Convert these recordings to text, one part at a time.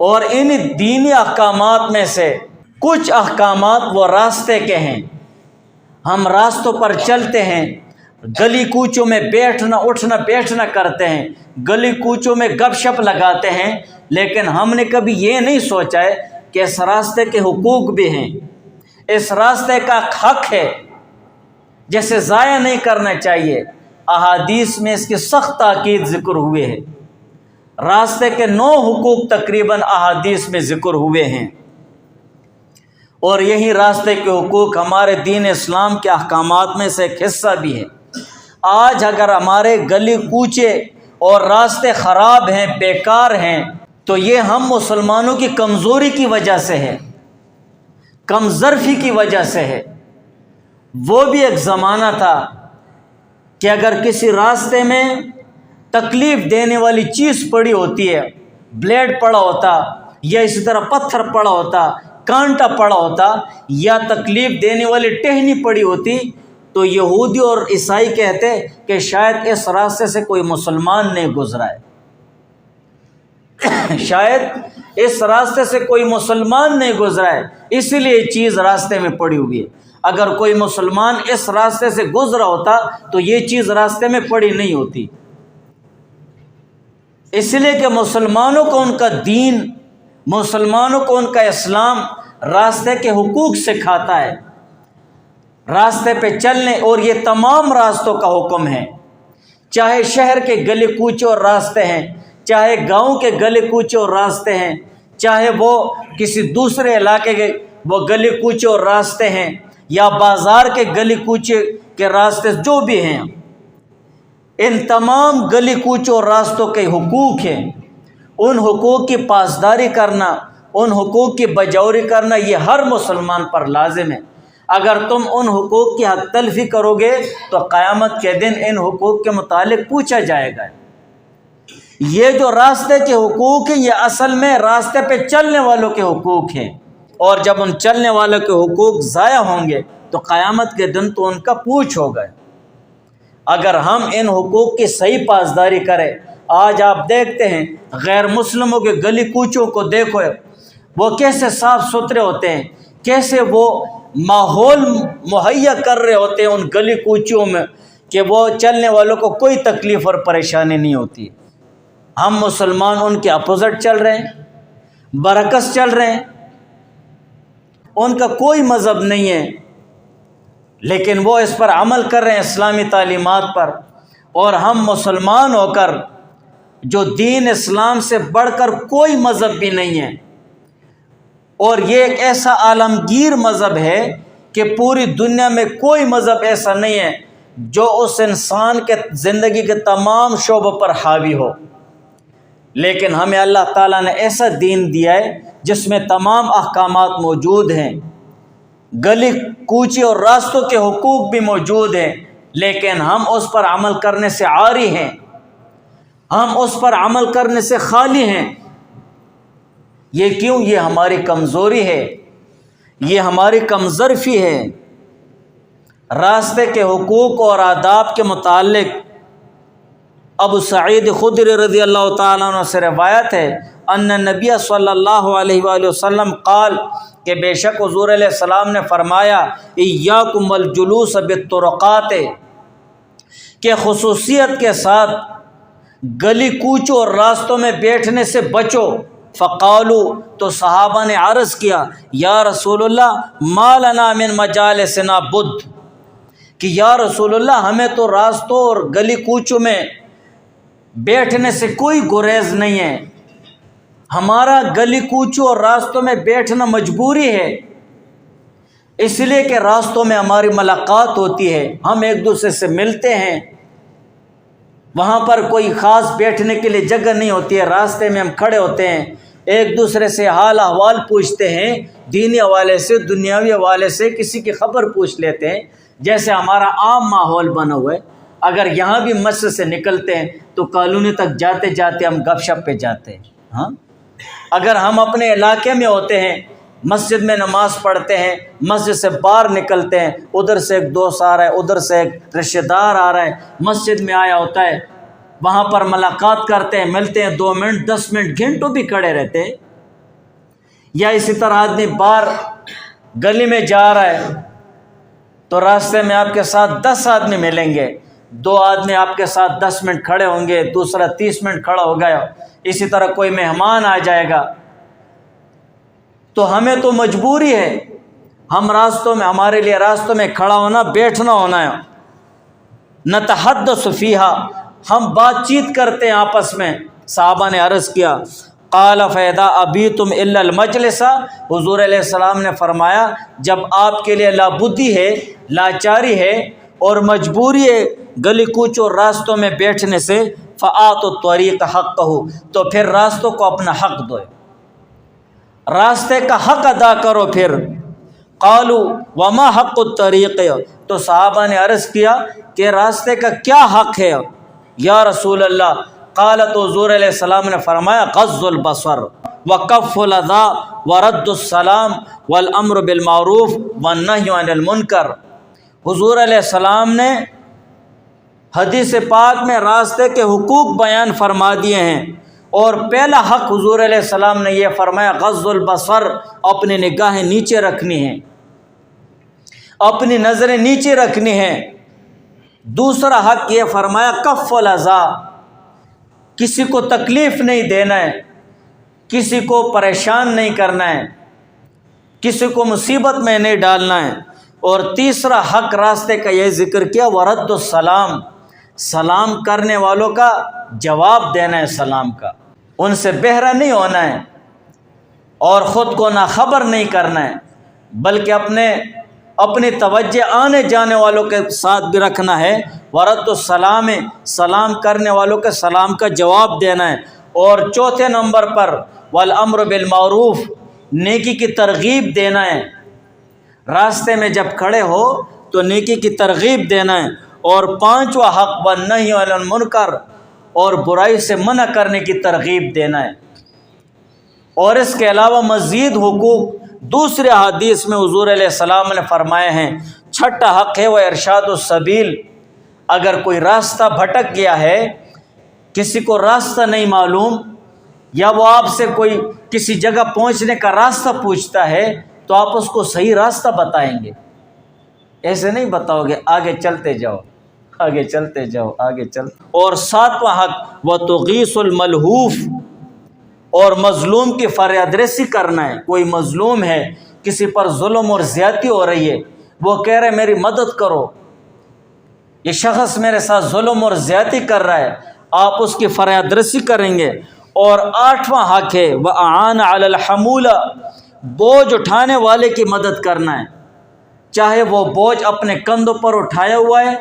اور ان دینی احکامات میں سے کچھ احکامات وہ راستے کے ہیں، ہم راستوں پر چلتے ہیں، گلی کوچوں میں اٹھنا بیٹھنا کرتے ہیں، گلی کوچوں میں گپ شپ لگاتے ہیں، لیکن ہم نے کبھی یہ نہیں سوچا ہے کہ اس راستے کے حقوق بھی ہیں، اس راستے کا حق ہے جسے ضائع نہیں کرنا چاہیے۔ احادیث میں اس کی سخت تاکید ذکر ہوئے ہے، راستے کے 9 حقوق تقریباً احادیث میں ذکر ہوئے ہیں، اور یہی راستے کے حقوق ہمارے دین اسلام کے احکامات میں سے ایک حصہ بھی ہے۔ آج اگر ہمارے گلی کوچے اور راستے خراب ہیں، بیکار ہیں، تو یہ ہم مسلمانوں کی کمزوری کی وجہ سے ہے، کم ظرفی کی وجہ سے ہے۔ وہ بھی ایک زمانہ تھا کہ اگر کسی راستے میں تکلیف دینے والی چیز پڑی ہوتی ہے، بلیڈ پڑا ہوتا یا اسی طرح پتھر پڑا ہوتا، کانٹا پڑا ہوتا یا تکلیف دینے والی ٹہنی پڑی ہوتی، تو یہودی اور عیسائی کہتے کہ شاید اس راستے سے کوئی مسلمان نہیں گزرا ہے، شاید اس راستے سے کوئی مسلمان نہیں گزرا ہے، اسی لیے یہ چیز راستے میں پڑی ہوئی ہے۔ اگر کوئی مسلمان اس راستے سے گزرا ہوتا تو یہ چیز راستے میں پڑی نہیں ہوتی، اس لیے کہ مسلمانوں کو ان کا دین، مسلمانوں کو ان کا اسلام راستے کے حقوق سکھاتا ہے، راستے پہ چلنے، اور یہ تمام راستوں کا حکم ہے، چاہے شہر کے گلی کوچے اور راستے ہیں، چاہے گاؤں کے گلی کوچے اور راستے ہیں، چاہے وہ کسی دوسرے علاقے کے وہ گلی کوچے اور راستے ہیں، یا بازار کے گلی کوچے کے راستے جو بھی ہیں، ان تمام گلی کوچوں اور راستوں کے حقوق ہیں۔ ان حقوق کی پاسداری کرنا، ان حقوق کی بجوری کرنا، یہ ہر مسلمان پر لازم ہے۔ اگر تم ان حقوق کی حق تلفی کرو گے تو قیامت کے دن ان حقوق کے متعلق پوچھا جائے گا۔ یہ جو راستے کے حقوق ہیں یہ اصل میں راستے پہ چلنے والوں کے حقوق ہیں، اور جب ان چلنے والوں کے حقوق ضائع ہوں گے تو قیامت کے دن تو ان کا پوچھ ہوگا۔ اگر ہم ان حقوق کی صحیح پاسداری کریں، آج آپ دیکھتے ہیں غیر مسلموں کے گلی کوچوں کو دیکھو، وہ کیسے صاف ستھرے ہوتے ہیں، کیسے وہ ماحول مہیا کر رہے ہوتے ہیں ان گلی کوچوں میں کہ وہ چلنے والوں کو کوئی تکلیف اور پریشانی نہیں ہوتی۔ ہم مسلمان ان کے اپوزٹ چل رہے ہیں، برعکس چل رہے ہیں، ان کا کوئی مذہب نہیں ہے لیکن وہ اس پر عمل کر رہے ہیں، اسلامی تعلیمات پر، اور ہم مسلمان ہو کر جو دین اسلام سے بڑھ کر کوئی مذہب بھی نہیں ہے، اور یہ ایک ایسا عالمگیر مذہب ہے کہ پوری دنیا میں کوئی مذہب ایسا نہیں ہے جو اس انسان کے زندگی کے تمام شعبوں پر حاوی ہو، لیکن ہمیں اللہ تعالیٰ نے ایسا دین دیا ہے جس میں تمام احکامات موجود ہیں، گلی کوچے اور راستوں کے حقوق بھی موجود ہیں، لیکن ہم اس پر عمل کرنے سے عاری ہیں، ہم اس پر عمل کرنے سے خالی ہیں۔ یہ کیوں؟ یہ ہماری کمزوری ہے، یہ ہماری کمظرفی ہے۔ راستے کے حقوق اور آداب کے متعلق ابو سعید خدری رضی اللہ تعالیٰ عنہ سے روایت ہے، ان نبی صلی اللہ علیہ وآلہ وسلم قال، کہ بے شک حضور علیہ السلام نے فرمایا، ایاکم والجلوس بالطرقات، کہ خصوصیت کے ساتھ گلی کوچوں اور راستوں میں بیٹھنے سے بچو۔ فقالو، تو صحابہ نے عرض کیا، یا رسول اللہ ما لنا من مجالسنا بد، کہ یا رسول اللہ ہمیں تو راستوں اور گلی کوچوں میں بیٹھنے سے کوئی گریز نہیں ہے، ہمارا گلی کوچوں اور راستوں میں بیٹھنا مجبوری ہے، اس لیے کہ راستوں میں ہماری ملاقات ہوتی ہے، ہم ایک دوسرے سے ملتے ہیں، وہاں پر کوئی خاص بیٹھنے کے لیے جگہ نہیں ہوتی ہے، راستے میں ہم کھڑے ہوتے ہیں، ایک دوسرے سے حال احوال پوچھتے ہیں، دینی حوالے سے، دنیاوی حوالے سے کسی کی خبر پوچھ لیتے ہیں، جیسے ہمارا عام ماحول بنا ہوا ہے۔ اگر یہاں بھی مسجد سے نکلتے ہیں تو کالونی تک جاتے جاتے ہم گپ شپ پہ جاتے ہیں، ہاں، اگر ہم اپنے علاقے میں ہوتے ہیں، مسجد میں نماز پڑھتے ہیں، مسجد سے باہر نکلتے ہیں، ادھر سے ایک دوست آ رہا ہے، ادھر سے ایک رشتہ دار آ رہا ہے، مسجد میں آیا ہوتا ہے، وہاں پر ملاقات کرتے ہیں، ملتے ہیں، 2 منٹ 10 منٹ گھنٹوں بھی کھڑے رہتے ہیں، یا اسی طرح آدمی باہر گلی میں جا رہا ہے تو راستے میں آپ کے ساتھ 10 آدمی ملیں گے، 2 آدمی آپ کے ساتھ 10 منٹ کھڑے ہوں گے، دوسرا 30 منٹ کھڑا ہو گیا، اسی طرح کوئی مہمان آ جائے گا تو ہمیں تو مجبوری ہے، ہم راستوں میں، ہمارے لیے راستوں میں کھڑا ہونا، بیٹھنا ہونا ہے۔ نتحدث فیہا، ہم بات چیت کرتے ہیں آپس میں۔ صحابہ نے عرض کیا قال فیدا ابیتم الا المجلس، حضور علیہ السلام نے فرمایا جب آپ کے لیے لابدی ہے، لاچاری ہے اور مجبوری ہے گلی کوچ اور راستوں میں بیٹھنے سے، فآتوا الطریق حقہ، تو پھر راستوں کو اپنا حق دو، راستے کا حق ادا کرو۔ پھر قالوا وما حق الطریق، تو صحابہ نے عرض کیا کہ راستے کا کیا حق ہے یا رسول اللہ؟ قال، تو حضور علیہ السلام نے فرمایا غض البصر وکف الاذی ورد السلام والامر بالمعروف والنہی عن المنکر۔ حضور علیہ السلام نے حدیث پاک میں راستے کے حقوق بیان فرما دیے ہیں، اور پہلا حق حضور علیہ السلام نے یہ فرمایا غض البصر، اپنی نگاہیں نیچے رکھنی ہیں، اپنی نظریں نیچے رکھنی ہیں۔ دوسرا حق یہ فرمایا کف الاذی، کسی کو تکلیف نہیں دینا ہے، کسی کو پریشان نہیں کرنا ہے، کسی کو مصیبت میں نہیں ڈالنا ہے۔ اور تیسرا حق راستے کا یہ ذکر کیا ورد السلام، سلام کرنے والوں کا جواب دینا ہے، سلام کا، ان سے بہرا نہیں ہونا ہے اور خود کو ناخبر نہیں کرنا ہے، بلکہ اپنی توجہ آنے جانے والوں کے ساتھ بھی رکھنا ہے۔ ورد السلام، سلام کرنے والوں کے سلام کا جواب دینا ہے۔ اور چوتھے نمبر پر والامر بالمعروف، نیکی کی ترغیب دینا ہے، راستے میں جب کھڑے ہو تو نیکی کی ترغیب دینا ہے۔ اور پانچواں حق والنہی عن المنکر، اور برائی سے منع کرنے کی ترغیب دینا ہے۔ اور اس کے علاوہ مزید حقوق دوسرے حدیث میں حضور علیہ السلام نے فرمائے ہیں۔ چھٹا حق ہے وہ ارشاد السبیل، اگر کوئی راستہ بھٹک گیا ہے، کسی کو راستہ نہیں معلوم، یا وہ آپ سے کوئی کسی جگہ پہنچنے کا راستہ پوچھتا ہے تو آپ اس کو صحیح راستہ بتائیں گے، ایسے نہیں بتاؤ گے آگے چلتے جاؤ، آگے چلتے جاؤ، آگے چلتے۔ اور ساتواں حق وتغیث الملہوف، اور مظلوم کی فریاد رسی کرنا ہے۔ کوئی مظلوم ہے، کسی پر ظلم اور زیادتی ہو رہی ہے، وہ کہہ رہے میری مدد کرو، یہ شخص میرے ساتھ ظلم اور زیادتی کر رہا ہے، آپ اس کی فریاد رسی کریں گے۔ اور آٹھواں حق ہے وَأَعَانَ عَلَى الْحَمُولَ، بوجھ اٹھانے والے کی مدد کرنا ہے، چاہے وہ بوجھ اپنے کندھوں پر اٹھایا ہوا ہے،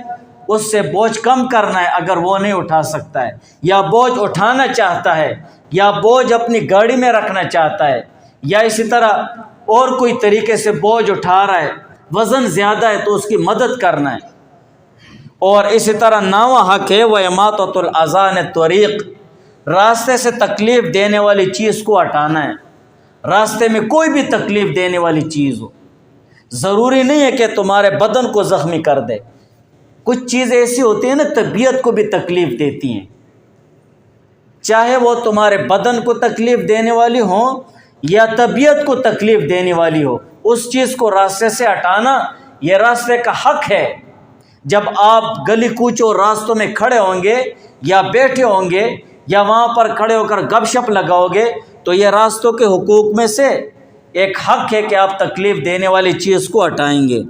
اس سے بوجھ کم کرنا ہے اگر وہ نہیں اٹھا سکتا ہے، یا بوجھ اٹھانا چاہتا ہے، یا بوجھ اپنی گاڑی میں رکھنا چاہتا ہے، یا اسی طرح اور کوئی طریقے سے بوجھ اٹھا رہا ہے، وزن زیادہ ہے تو اس کی مدد کرنا ہے۔ اور اسی طرح 9واں حق ہے وَإِمَاطَةُ الْأَذَى عَنِ الطَّرِيقِ، راستے سے تکلیف دینے والی چیز کو ہٹانا ہے۔ راستے میں کوئی بھی تکلیف دینے والی چیز ہو، ضروری نہیں ہے کہ تمہارے بدن کو زخمی کر دے، کچھ چیزیں ایسی ہوتی ہیں نا طبیعت کو بھی تکلیف دیتی ہیں، چاہے وہ تمہارے بدن کو تکلیف دینے والی ہوں یا طبیعت کو تکلیف دینے والی ہو، اس چیز کو راستے سے ہٹانا یہ راستے کا حق ہے۔ جب آپ گلی کوچ اور راستوں میں کھڑے ہوں گے یا بیٹھے ہوں گے یا وہاں پر کھڑے ہو کر گپ شپ لگاؤ گے تو یہ راستوں کے حقوق میں سے ایک حق ہے کہ آپ تکلیف دینے والی چیز کو ہٹائیں گے۔